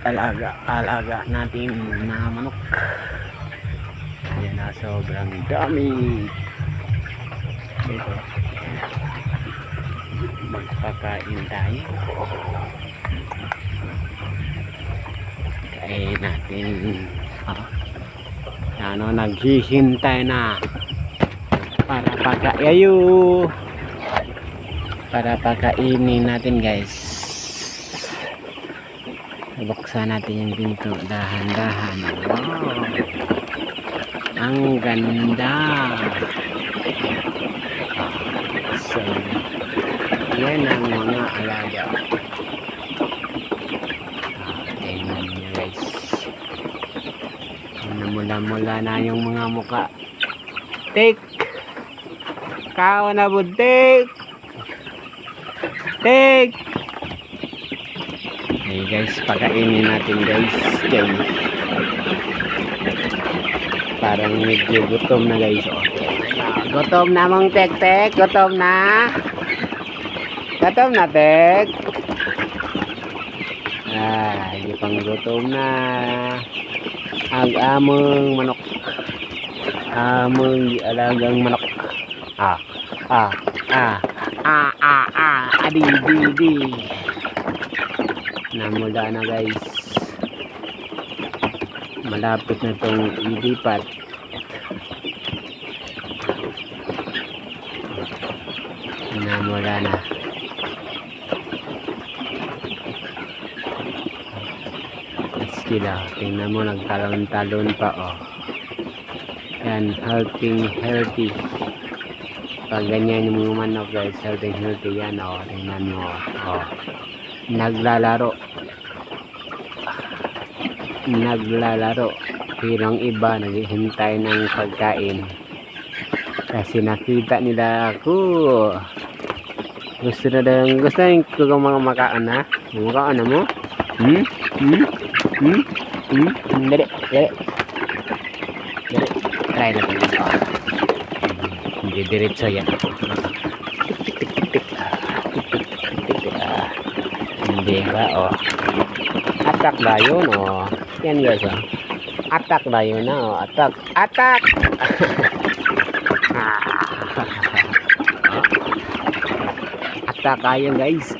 Alaga natin na manok. Ayan na, sobrang dami. Ito, magpakain tayo. Kain natin. Naghihintay na para pakainin natin, guys. Buksan natin yung pinto dahan-dahan. Wow, ang ganda. So yan ang mga alaga. Tingnan nyo, guys. Mula na yung mga muka. Tik! Kao na butik! Tik! Hey guys, pakainin natin, guys. Parang medyo gutom na, guys. Gutom na mong tek. Gutom na. Gutom na, tek. Hindi pang gutom na. Ang among manok. Among alagang manok. Adi. Namula na, guys. Malapit na itong ilipat. Namula na. Sila, tingnan mo, nagtalon-talon pa, oh. Yan, healthy. Pag ganyan yung mga manok, guys, healthy yan, oh. Tingnan mo, oh. Naglalaro, pero ang iba naghihintay ng pagkain kasi nakita nila ako. Gusto yung mga makaan na mo. Dali, try natin ito. Hindi diretso yan. Hindi ba, oh. Attack ba yun, oh. Yan, guys, oh. Attack ba yun, oh. Attack. Attack kayo, guys.